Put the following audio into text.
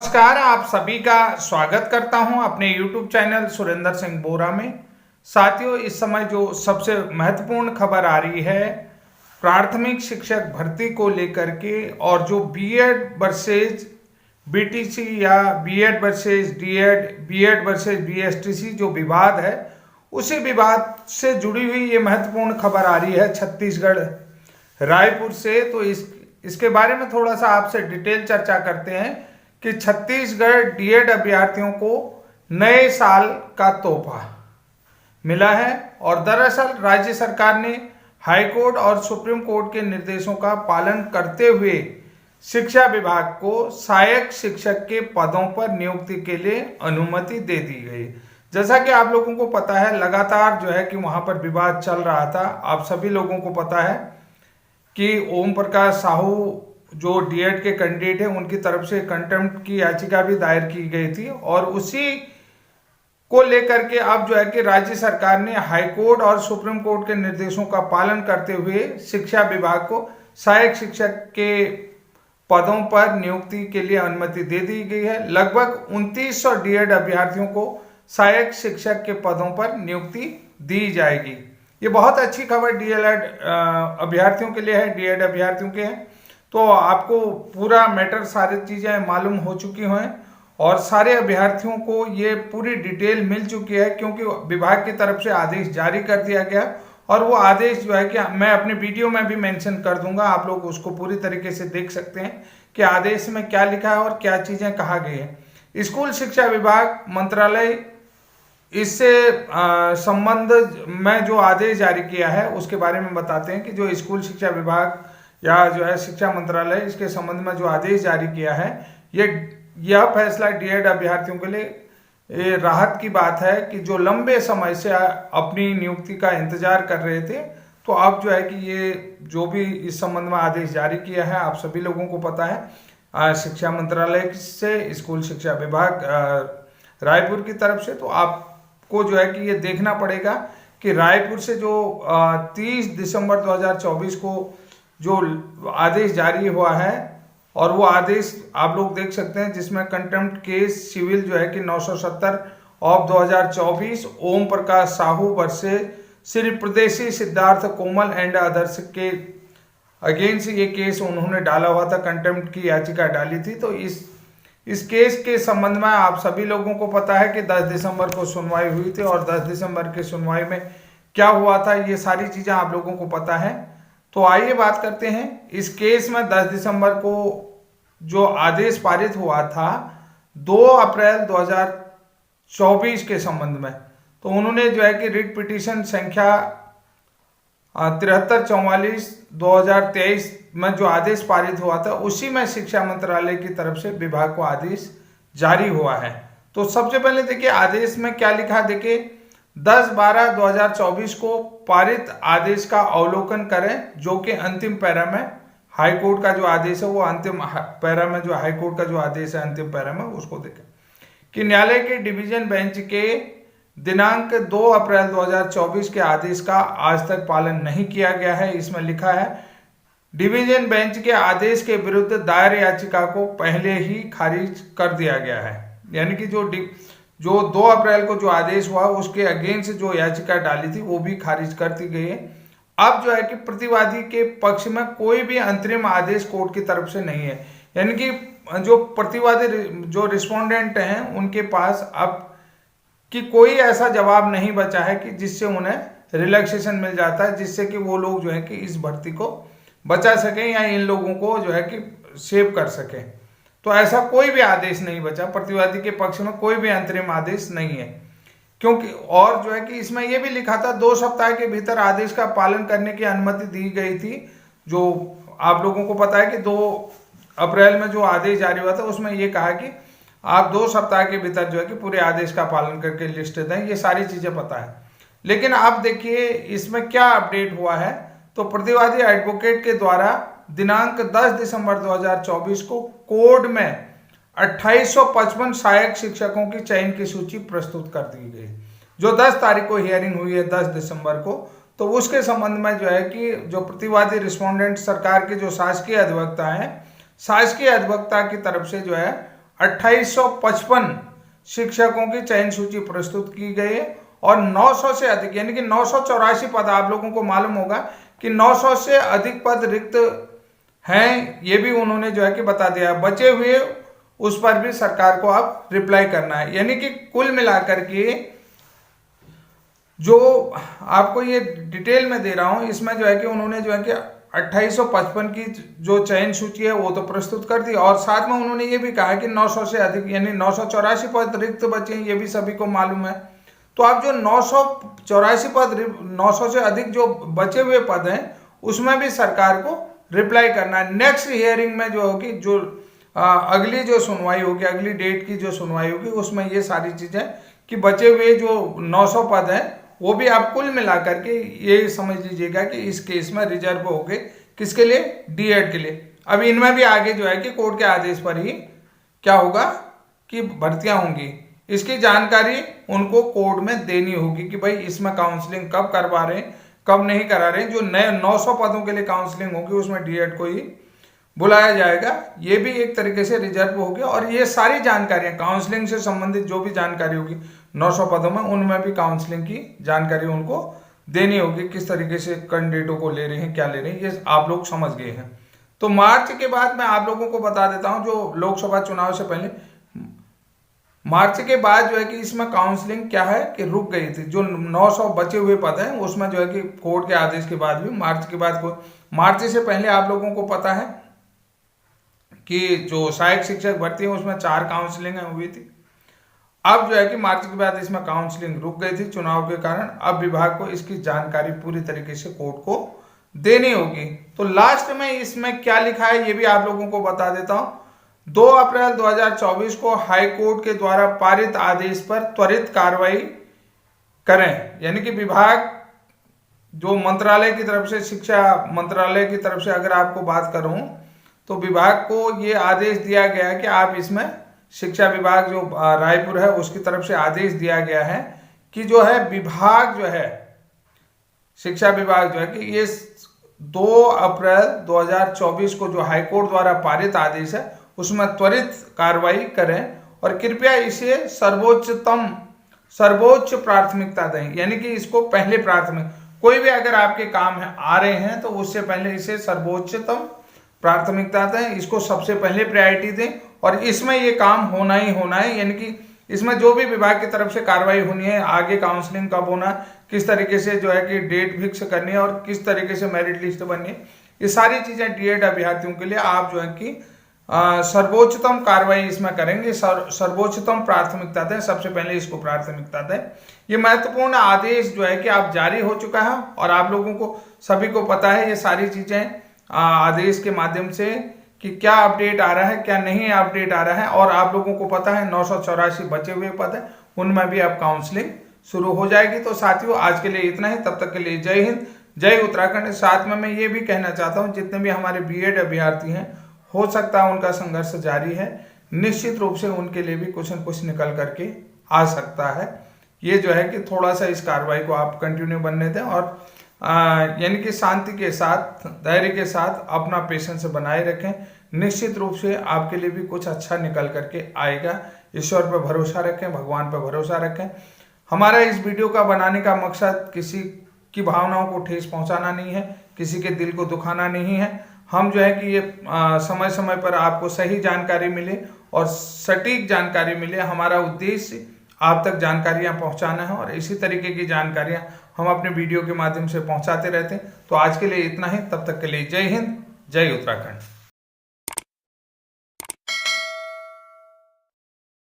नमस्कार, आप सभी का स्वागत करता हूं अपने YouTube चैनल सुरेंद्र सिंह बोरा में। साथियों, इस समय जो सबसे महत्वपूर्ण खबर आ रही है प्राथमिक शिक्षक भर्ती को लेकर के, और जो बीएड वर्सेज बीटीसी या BEd versus DEd, BEd versus BSTC जो विवाद है, उसी विवाद से जुड़ी हुई ये महत्वपूर्ण खबर आ रही है छत्तीसगढ़ रायपुर से। तो इसके बारे में थोड़ा सा आपसे डिटेल चर्चा करते हैं कि छत्तीसगढ़ डीएड अभ्यर्थियों को नए साल का तोहफा मिला है। और दरअसल राज्य सरकार ने हाईकोर्ट और सुप्रीम कोर्ट के निर्देशों का पालन करते हुए शिक्षा विभाग को सहायक शिक्षक के पदों पर नियुक्ति के लिए अनुमति दे दी गई। जैसा कि आप लोगों को पता है, लगातार जो है कि वहां पर विवाद चल रहा था। आप सभी लोगों को पता है कि ओम प्रकाश साहू जो डीएड के कैंडिडेट है, उनकी तरफ से कंटेम्प्ट की याचिका भी दायर की गई थी, और उसी को लेकर के अब जो है कि राज्य सरकार ने हाईकोर्ट और सुप्रीम कोर्ट के निर्देशों का पालन करते हुए शिक्षा विभाग को सहायक शिक्षक के पदों पर नियुक्ति के लिए अनुमति दे दी गई है। लगभग 2900 डीएड अभ्यर्थियों को सहायक शिक्षक के पदों पर नियुक्ति दी जाएगी। ये बहुत अच्छी खबर डीएलएड अभ्यर्थियों के लिए है, डीएड अभ्यर्थियों के हैं। तो आपको पूरा मैटर, सारी चीज़ें मालूम हो चुकी हैं और सारे अभ्यर्थियों को ये पूरी डिटेल मिल चुकी है, क्योंकि विभाग की तरफ से आदेश जारी कर दिया गया। और वो आदेश जो है कि मैं अपने वीडियो में भी मेंशन कर दूंगा, आप लोग उसको पूरी तरीके से देख सकते हैं कि आदेश में क्या लिखा है और क्या चीज़ें कहा गई है। स्कूल शिक्षा विभाग मंत्रालय इससे संबंध में जो आदेश जारी किया है उसके बारे में बताते हैं कि जो स्कूल शिक्षा विभाग या जो है शिक्षा मंत्रालय, इसके संबंध में जो आदेश जारी किया है, यह फैसला डीएड अभ्यर्थियों के लिए राहत की बात है कि जो लंबे समय से अपनी नियुक्ति का इंतजार कर रहे थे। तो अब जो है कि ये जो भी इस संबंध में आदेश जारी किया है, आप सभी लोगों को पता है, शिक्षा मंत्रालय से स्कूल शिक्षा विभाग रायपुर की तरफ से। तो आपको जो है कि ये देखना पड़ेगा कि रायपुर से जो 30 दिसंबर 2024 को जो आदेश जारी हुआ है, और वो आदेश आप लोग देख सकते हैं जिसमें कंटेम्प्ट केस सिविल जो है कि 970/2024 Om Prakash Sahu versus Shri Pradeshi Siddharth Komal and others के अगेंस्ट ये केस उन्होंने डाला हुआ था, कंटेम्प्ट की याचिका डाली थी। तो इस केस के संबंध में आप सभी लोगों को पता है कि 10 दिसंबर को सुनवाई हुई थी, और 10 दिसंबर की सुनवाई में क्या हुआ था, ये सारी चीज़ें आप लोगों को पता है। तो आइए बात करते हैं इस केस में 10 दिसंबर को जो आदेश पारित हुआ था 2 अप्रैल 2024 के संबंध में। तो उन्होंने जो है कि रिट पिटीशन संख्या 7344/2023 में जो आदेश पारित हुआ था, उसी में शिक्षा मंत्रालय की तरफ से विभाग को आदेश जारी हुआ है। तो सबसे पहले देखिए आदेश में क्या लिखा है। देखिए 10/12/2024 को पारित आदेश का अवलोकन करें, जो कि अंतिम पैरा में हाईकोर्ट का जो आदेश है, वो अंतिम पैरा में जो हाईकोर्ट का जो आदेश है अंतिम पैरा में, उसको देखें कि न्यायालय के डिवीजन बेंच के दिनांक 2 अप्रैल 2024 के आदेश का आज तक पालन नहीं किया गया है। इसमें लिखा है डिवीजन बेंच के आदेश के विरुद्ध दायर याचिका को पहले ही खारिज कर दिया गया है। यानी कि जो 2 अप्रैल को जो आदेश हुआ उसके अगेंस्ट जो याचिका डाली थी वो भी खारिज कर दी गई है। अब जो है कि प्रतिवादी के पक्ष में कोई भी अंतरिम आदेश कोर्ट की तरफ से नहीं है। यानी कि जो प्रतिवादी जो रिस्पोंडेंट हैं उनके पास अब कि कोई ऐसा जवाब नहीं बचा है कि जिससे उन्हें रिलैक्सेशन मिल जाता है, जिससे कि वो लोग जो है कि इस भर्ती को बचा सकें या इन लोगों को जो है कि सेव कर सकें। तो ऐसा कोई भी आदेश नहीं बचा, प्रतिवादी के पक्ष में कोई भी अंतरिम आदेश नहीं है। क्योंकि और जो है कि इसमें यह भी लिखा था 2 सप्ताह के भीतर आदेश का पालन करने की अनुमति दी गई थी। जो आप लोगों को पता है कि 2 अप्रैल में जो आदेश जारी हुआ था उसमें यह कहा कि आप 2 सप्ताह के भीतर जो है कि पूरे आदेश का पालन करके लिस्ट दें, ये सारी चीजें पता है। लेकिन आप देखिए इसमें क्या अपडेट हुआ है। तो प्रतिवादी एडवोकेट के द्वारा दिनांक 10 दिसंबर 2024 को कोर्ट में 2855 सहायक शिक्षकों की चयन की सूची प्रस्तुत कर दी गई, जो 10 तारीख को हियरिंग हुई है 10 दिसंबर को। तो उसके संबंध में जो है कि जो प्रतिवादी रिस्पोंडेंट सरकार के जो शासकीय अधिवक्ता हैं, शासकीय अधिवक्ता की तरफ से जो है 2855 शिक्षकों की चयन सूची प्रस्तुत की गई है और 900 से अधिक यानी कि 984 पद, आप लोगों को मालूम होगा कि 900 से अधिक पद रिक्त हैं, ये भी उन्होंने जो है कि बता दिया। बचे हुए उस पर भी सरकार को अब रिप्लाई करना है, यानी कि कुल मिलाकर के जो आपको ये डिटेल में दे रहा हूं, इसमें जो है कि उन्होंने जो है कि 2855 की जो चयन सूची है वो तो प्रस्तुत कर दी और साथ में उन्होंने ये भी कहा कि 900 से अधिक यानी 984 पद रिक्त बचे हैं, ये भी सभी को मालूम है। तो आप जो 984 पद 900 से अधिक जो बचे हुए पद हैं उसमें भी सरकार को रिप्लाई करना है। नेक्स्ट हियरिंग में जो होगी, जो अगली जो सुनवाई होगी, अगली डेट की जो सुनवाई होगी, उसमें ये सारी चीजें कि बचे हुए जो 900 पद हैं वो भी आप कुल मिलाकर के ये समझ लीजिएगा कि इस केस में रिजर्व हो गए, किसके लिए, डीएड के लिए। अब इनमें भी आगे जो है कि कोर्ट के आदेश पर ही क्या होगा कि भर्तियां होंगी, इसकी जानकारी उनको कोर्ट में देनी होगी कि भाई इसमें काउंसलिंग कब करवा रहे हैं, कब नहीं करा रहे हैं। जो नए 900 पदों के लिए काउंसलिंग होगी उसमें डीएड को ही बुलाया जाएगा, ये भी एक तरीके से रिजर्व होगी। और ये सारी जानकारियां काउंसलिंग से संबंधित जो भी जानकारी होगी 900 पदों में, उनमें भी काउंसलिंग की जानकारी उनको देनी होगी, किस तरीके से कैंडिडेटों को ले रहे हैं, क्या ले रहे हैं, ये आप लोग समझ गए हैं। तो मार्च के बाद मैं आप लोगों को बता देता हूं, जो लोकसभा चुनाव से पहले मार्च के बाद जो है कि इसमें काउंसलिंग क्या है कि रुक गई थी। जो 900 बचे हुए पद हैं उसमें जो है कि कोर्ट के आदेश के बाद भी मार्च के बाद को, मार्च से पहले आप लोगों को पता है कि जो सहायक शिक्षक भर्ती है उसमें 4 काउंसलिंग हुई थी। अब जो है कि मार्च के बाद इसमें काउंसलिंग रुक गई थी चुनाव के कारण। अब विभाग को इसकी जानकारी पूरी तरीके से कोर्ट को देनी होगी। तो लास्ट में इसमें क्या लिखा है ये भी आप लोगों को बता देता हूं। 2 अप्रैल 2024 को हाई कोर्ट के द्वारा पारित आदेश पर त्वरित कार्रवाई करें, यानी कि विभाग जो मंत्रालय की तरफ से, शिक्षा मंत्रालय की तरफ से अगर आपको बात करूं तो विभाग को ये आदेश दिया गया है कि आप इसमें, शिक्षा विभाग जो रायपुर है उसकी तरफ से आदेश दिया गया है कि जो है विभाग जो है, शिक्षा विभाग जो है कि ये 2 अप्रैल 2024 को जो हाईकोर्ट द्वारा पारित आदेश है उसमें त्वरित कार्रवाई करें और कृपया इसे सर्वोच्च प्राथमिकता दें, यानी कि इसको पहले प्राथमिक, कोई भी अगर आपके काम है आ रहे हैं तो उससे पहले इसे सर्वोच्चतम प्राथमिकता दें, इसको सबसे पहले प्रायोरिटी दें और इसमें ये काम होना ही होना है। यानी कि इसमें जो भी विभाग की तरफ से कार्रवाई होनी है, आगे काउंसलिंग कब होना, किस तरीके से जो है कि डेट फिक्स करनी है और किस तरीके से मेरिट लिस्ट बननी है, ये सारी चीजें डीएड अभ्यर्थियों के लिए आप जो है कि सर्वोच्चतम कार्रवाई इसमें करेंगे, सर्वोच्चतम प्राथमिकता दें, सबसे पहले इसको प्राथमिकता दें। ये महत्वपूर्ण आदेश जो है कि आप जारी हो चुका है और आप लोगों को सभी को पता है ये सारी चीजें आदेश के माध्यम से कि क्या अपडेट आ रहा है, क्या नहीं अपडेट आ रहा है। और आप लोगों को पता है 984 बचे हुए पद हैं, उनमें भी अब काउंसलिंग शुरू हो जाएगी। तो साथियों आज के लिए इतना ही, तब तक के लिए जय हिंद, जय उत्तराखंड। साथ में मैं ये भी कहना चाहता हूँ जितने भी हमारे बीएड अभ्यर्थी हैं, हो सकता है उनका संघर्ष जारी है, निश्चित रूप से उनके लिए भी कुछ न कुछ निकल करके आ सकता है। ये जो है कि थोड़ा सा इस कार्रवाई को आप कंटिन्यू बनने दें और यानी कि शांति के साथ, धैर्य के साथ अपना पेशेंस बनाए रखें। निश्चित रूप से आपके लिए भी कुछ अच्छा निकल करके आएगा। ईश्वर पर भरोसा रखें, भगवान पर भरोसा रखें। हमारा इस वीडियो का बनाने का मकसद किसी की भावनाओं को ठेस पहुंचाना नहीं है, किसी के दिल को दुखाना नहीं है। हम जो है कि ये समय समय पर आपको सही जानकारी मिले और सटीक जानकारी मिले, हमारा उद्देश्य आप तक जानकारियां पहुंचाना है और इसी तरीके की जानकारियां हम अपने वीडियो के माध्यम से पहुंचाते रहते हैं। तो आज के लिए इतना ही, तब तक के लिए जय हिंद, जय उत्तराखंड।